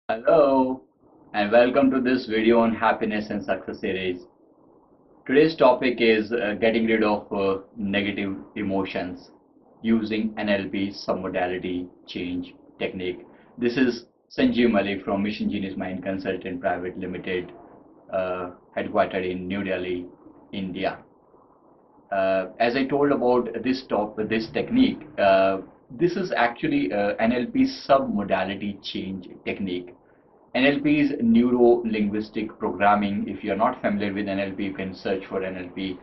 Hello and welcome to this video on happiness and success series. Today's topic is getting rid of negative emotions using NLP submodality change technique. This is Sanjiv Malik from Mission Genius Mind Consultant Private Limited, headquartered in New Delhi, India. As I told about this technique, this is actually NLP submodality change technique. NLP is neuro-linguistic programming. If you're not familiar with NLP, you can search for NLP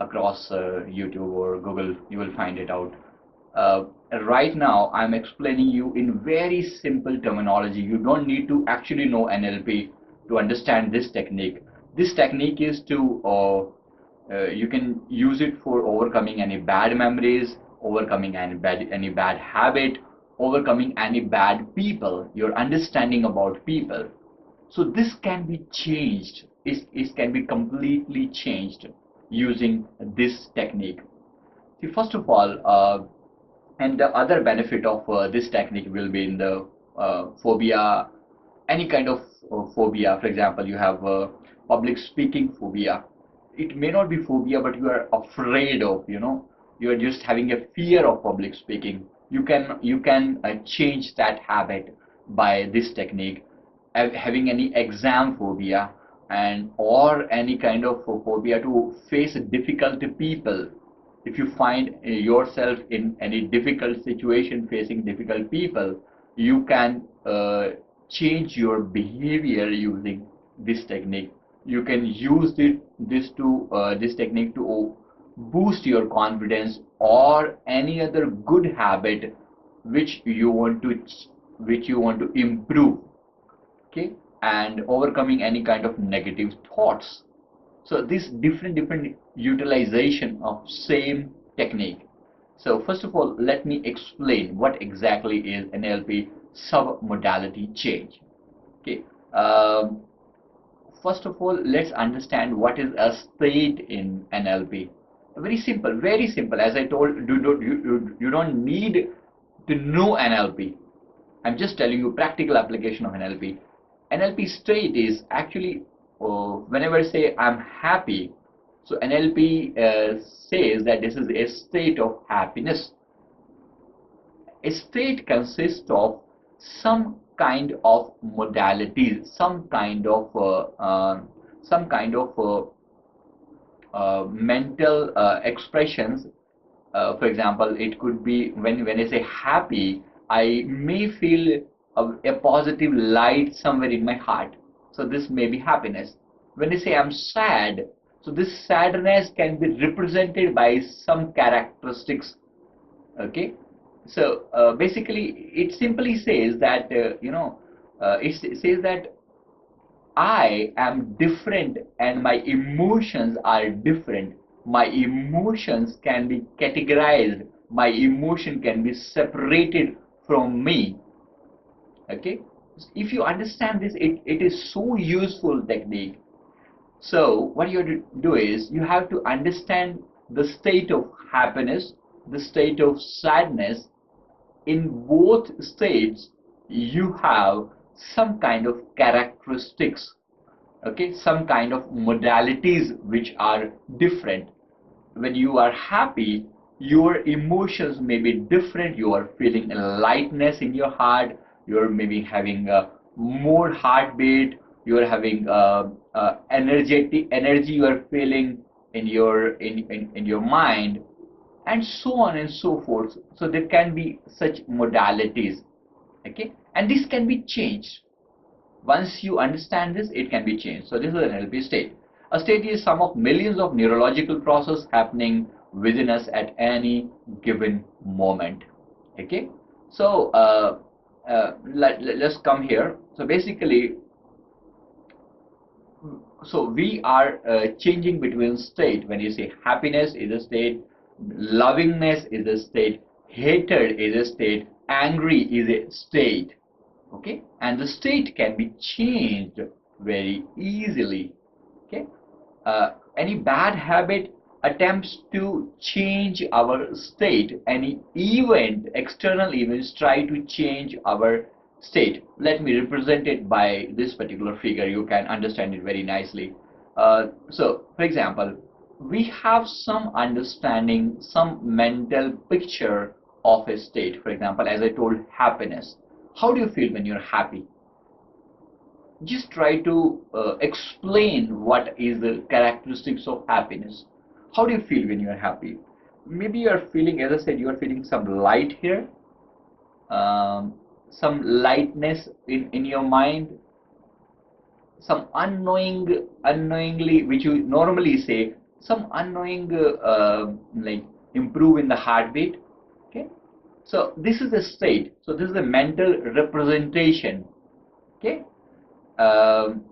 across YouTube or Google. You will find it out. Right now, I'm explaining you in very simple terminology. You don't need to actually know NLP to understand this technique. This technique is you can use it for overcoming any bad memories, overcoming any bad habit, overcoming any bad people, your understanding about people. So this can be changed. It can be completely changed using this technique. See, first of all, and the other benefit of this technique will be in the phobia, any kind of phobia. For example, you have public speaking phobia. It may not be phobia, but you are afraid of, you are just having a fear of public speaking. You can change that habit by this technique. Having any exam phobia and or any kind of phobia to face difficult people. If you find yourself in any difficult situation facing difficult people, you can change your behavior using this technique. You can use this technique to boost your confidence or any other good habit which you want to improve. Okay, and overcoming any kind of negative thoughts. So this different utilization of same technique. So first of all, let me explain what exactly is NLP submodality change. Okay. First of all, let's understand what is a state in NLP. Very simple, very simple. As I told, you don't need to know NLP. I'm just telling you practical application of NLP. NLP state is actually, whenever I say I'm happy, so NLP says that this is a state of happiness. A state consists of some kind of modalities, some kind of mental expressions. For example, it could be when I say happy, I may feel a positive light somewhere in my heart. So this may be happiness. When I say I'm sad, so this sadness can be represented by some characteristics. Okay, so basically it simply says that it says that I am different and my emotions are different. My emotions can be categorized. My emotion can be separated from me. Okay, if you understand this, it is so useful technique. So what you have to do is you have to understand the state of happiness, the state of sadness. In both states you have some kind of characteristics, okay, some kind of modalities which are different. When you are happy, your emotions may be different. You are feeling a lightness in your heart, you're maybe having a more heartbeat, you're having energetic energy you are feeling in your mind, and so on and so forth. So there can be such modalities. Okay, and this can be changed. Once you understand this, it can be changed. So this is an NLP state. A state is sum of millions of neurological processes happening within us at any given moment. Okay, so let's come here. So basically, so we are changing between state. When you say happiness is a state, lovingness is a state, hatred is a state, angry is a state. Okay, and the state can be changed very easily. Okay, any bad habit attempts to change our state. Any event, external events try to change our state. Let me represent it by this particular figure. You can understand it very nicely. So, for example, we have some understanding, some mental picture of a state. For example, as I told, happiness. How do you feel when you're happy? Just try to explain what is the characteristics of happiness. How do you feel when you're happy? Maybe you're feeling, as I said, you're feeling some light here, um, some lightness in your mind, some unknowingly, which you normally say, some unknowing like improve in the heartbeat. Okay, so this is the state. So this is a mental representation. Okay, um,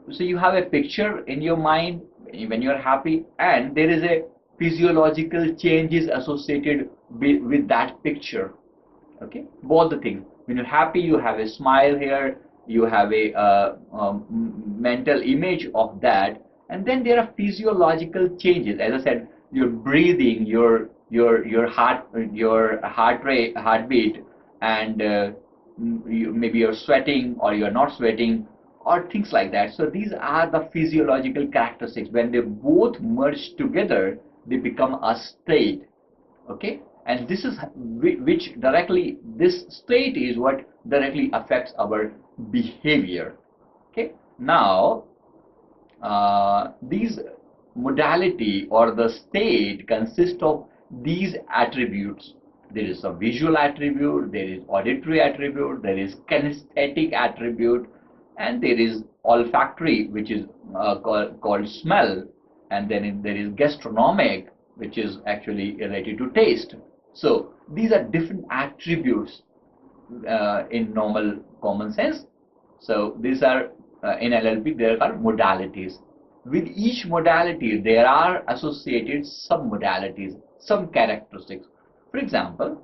so you have a picture in your mind when you're happy, and there is a physiological changes associated with that picture. Okay, both the things. When you're happy, you have a smile here, you have a mental image of that, and then there are physiological changes. As I said, your breathing, your heart rate, heartbeat, and maybe you're sweating or you're not sweating, or things like that. So these are the physiological characteristics. When they both merge together, they become a state. Okay, and this is which directly, this state is what directly affects our behavior. Okay, now these modality or the state consists of these attributes. There is a visual attribute, there is auditory attribute, there is kinesthetic attribute, and there is olfactory, which is called smell, and then there is gastronomic, which is actually related to taste. So these are different attributes in normal common sense. So these are in NLP, there are modalities. With each modality, there are associated submodalities, some characteristics. For example,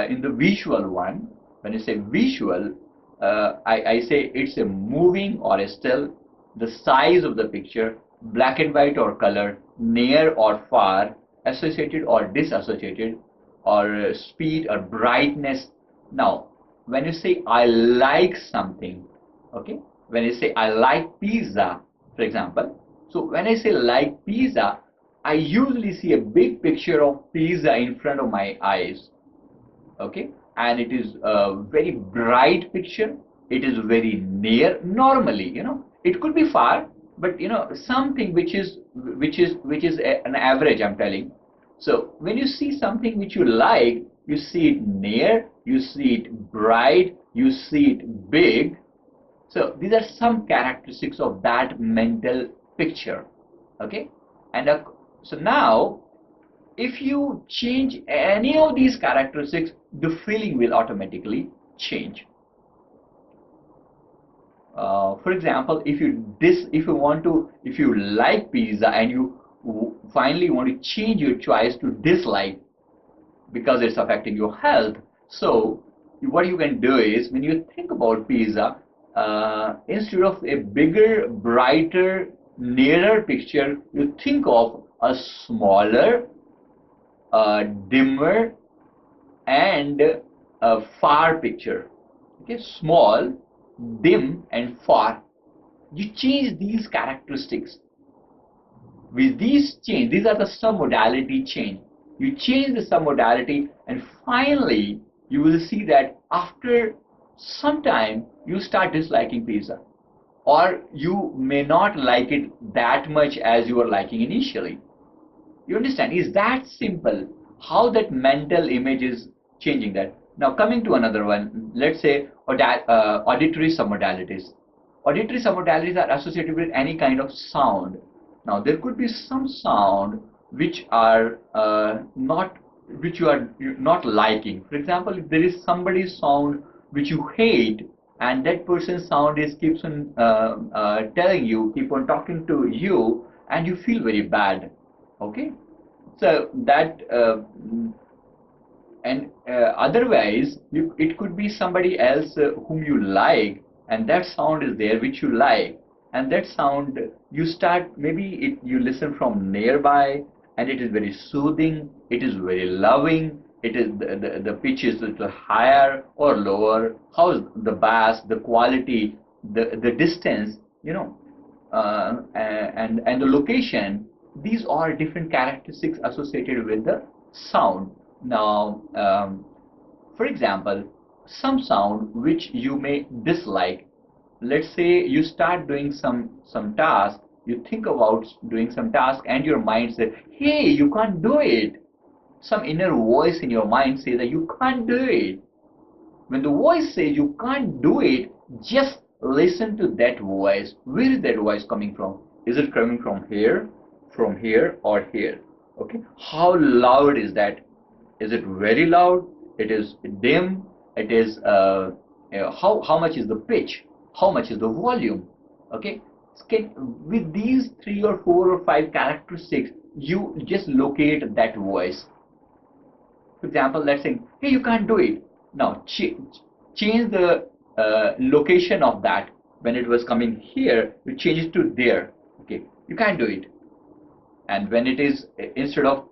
in the visual one, when you say visual, I say it's a moving or a still, the size of the picture, black and white or color, near or far, associated or disassociated, or speed or brightness. Now, when you say I like something, okay, when you say I like pizza, for example, so when I say like pizza, I usually see a big picture of pizza in front of my eyes. Okay, and it is a very bright picture, it is very near. Normally, it could be far, but something which is an average, I'm telling. So when you see something which you like, you see it near, you see it bright, you see it big. So these are some characteristics of that mental picture. Okay, and so now if you change any of these characteristics, the feeling will automatically change. For example, if you like pizza and you finally want to change your choice to dislike because it's affecting your health, so what you can do is, when you think about pizza, instead of a bigger, brighter, nearer picture, you think of a smaller, dimmer, and a far picture. Okay, small, dim, and far. You change these characteristics. With these change, these are the submodality change. You change the submodality, and finally you will see that after some time you start disliking pizza, or you may not like it that much as you were liking initially. You understand? It's that simple how that mental image is changing that. Now coming to another one, let's say auditory submodalities. Auditory submodalities are associated with any kind of sound. Now there could be some sound which are which you are not liking. For example, if there is somebody's sound which you hate, and that person's sound keeps on telling you, keep on talking to you, and you feel very bad. Okay, so that otherwise it could be somebody else whom you like, and that sound is there which you like, and that sound you start, maybe you listen from nearby, and it is very soothing, it is very loving, it is the pitch is a little higher or lower, how is the bass, the quality, the distance, and the location. These are different characteristics associated with the sound. Now, for example, some sound which you may dislike. Let's say you start doing some task, you think about doing some task, and your mind says, "Hey, you can't do it." Some inner voice in your mind says that you can't do it. When the voice says you can't do it, just listen to that voice. Where is that voice coming from? Is it coming from here, or here? Okay. How loud is that? Is it very loud? It is dim. It is how much is the pitch? How much is the volume? Okay. With these 3 or 4 or 5 characteristics, you just locate that voice. For example, let's say, "Hey, you can't do it." Now change the location of that. When it was coming here, you change it to there. Okay, you can't do it. And when it is instead of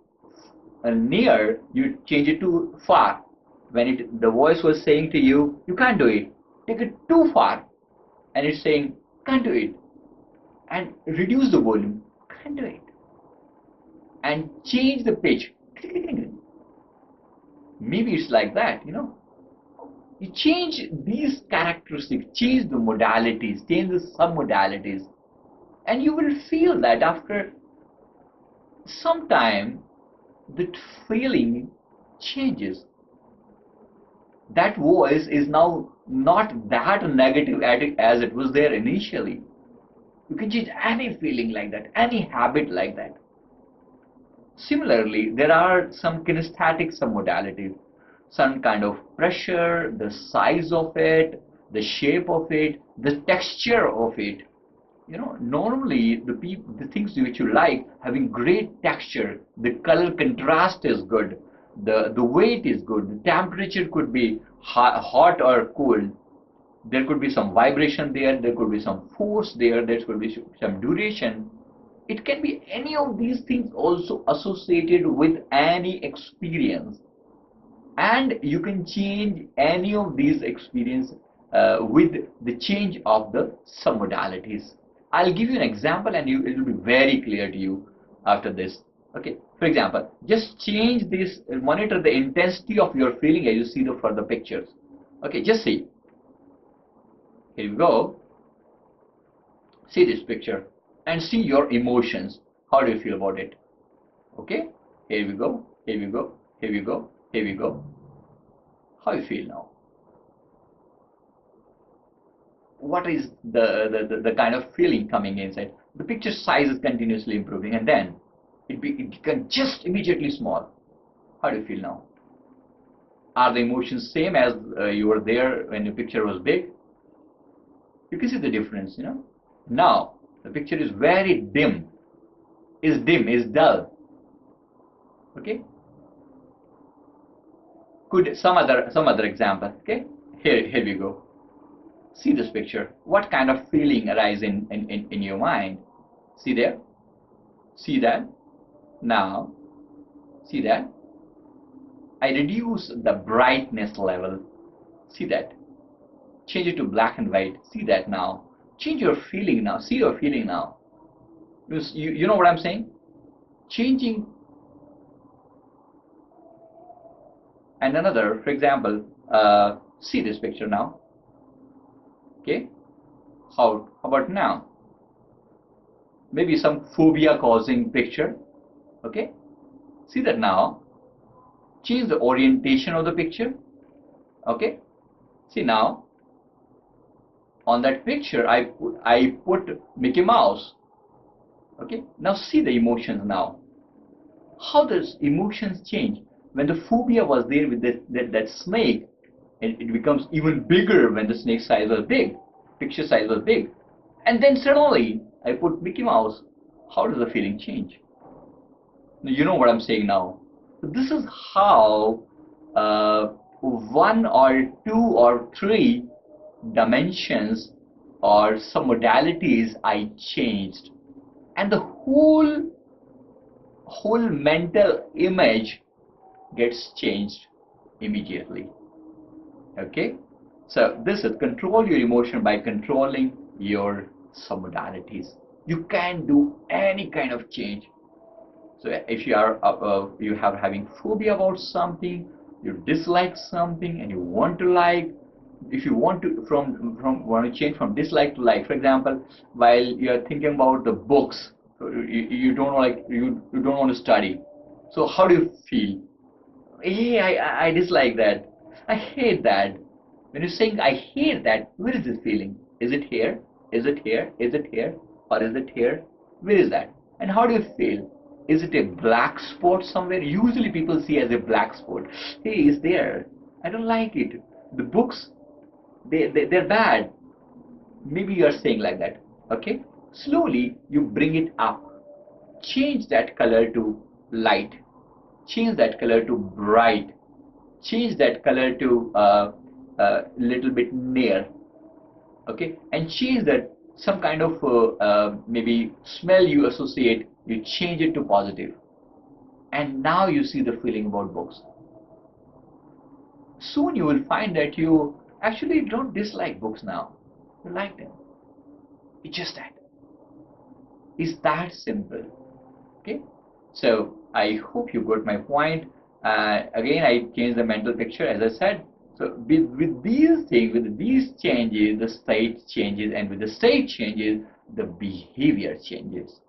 near, you change it to far. When the voice was saying to you, "You can't do it," take it too far, and it's saying, "Can't do it," and reduce the volume, "Can't do it," and change the pitch. Maybe it's like that, You change these characteristics, change the modalities, change the submodalities, and you will feel that after some time, that feeling changes. That voice is now not that negative as it was there initially. You can change any feeling like that, any habit like that. Similarly, there are some kinesthetic submodalities, some kind of pressure, the size of it, the shape of it, the texture of it. Normally the things which you like having great texture, the color contrast is good, the weight is good, the temperature could be hot or cold. There could be some vibration there could be some force there could be some duration. It can be any of these things also associated with any experience, and you can change any of these experience with the change of the submodalities. I'll give you an example, and it will be very clear to you after this. Okay, for example, just change this, monitor the intensity of your feeling as you see the further pictures. Okay, just see. Here we go. See this picture and see your emotions. How do you feel about it? Okay, here we go, here we go, here we go, here we go. How you feel now? What is the kind of feeling coming inside? The picture size is continuously improving, and then it becomes just immediately small. How do you feel now? Are the emotions same as you were there when the picture was big? You can see the difference, Now the picture is very dim, is dull. Okay. Could some other example? Okay. Here we go. See this picture. What kind of feeling arises in your mind? See there? See that? Now, see that? I reduce the brightness level. See that? Change it to black and white. See that now? Change your feeling now. See your feeling now. You know what I'm saying? Changing. And another, for example, see this picture now. Okay, how about now? Maybe some phobia causing picture. Okay, see that now. Change the orientation of the picture. Okay, see now. On that picture, I put Mickey Mouse. Okay, now see the emotions now. How does emotions change? When the phobia was there with that snake, it becomes even bigger when the snake size was big, picture size was big. And then suddenly, I put Mickey Mouse. How does the feeling change? You know what I'm saying now. This is how 1 or 2 or 3 dimensions or submodalities I changed, and the whole mental image gets changed immediately. Okay, so this is control your emotion by controlling your submodalities. You can do any kind of change. So if you are you have having phobia about something, you dislike something, and you want to like, if you want to want to change from dislike to like, for example, while you are thinking about the books, so you don't like you don't want to study. So how do you feel? Hey, I dislike that. I hate that. When you're saying I hate that, where is this feeling? Is it here? Is it here? Is it here? Or is it here? Where is that? And how do you feel? Is it a black spot somewhere? Usually people see as a black spot. Hey, it's there. I don't like it. The books, they're bad. Maybe you are saying like that. Okay? Slowly you bring it up. Change that color to light. Change that color to bright. Change that color to little bit near. Okay, and change that some kind of maybe smell you associate, you change it to positive, and now you see the feeling about books. Soon you will find that you actually don't dislike books now, you like them. It's just that it's that simple. Okay, so I hope you got my point. Again, I changed the mental picture, as I said. So with these things, with these changes, the state changes, and with the state changes, the behavior changes.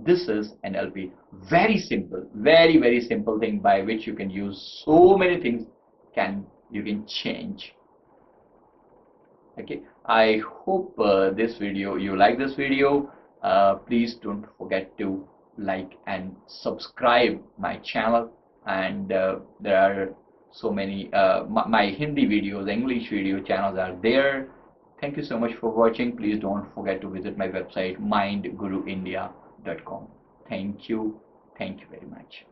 This is NLP. Very simple, very simple thing by which you can use so many things. You can change. Okay, I hope this video you like this video. Please don't forget to like and subscribe my channel, and there are so many my Hindi videos, English video channels are there. Thank you so much for watching. Please don't forget to visit my website mindguruindia.com. Thank you very much.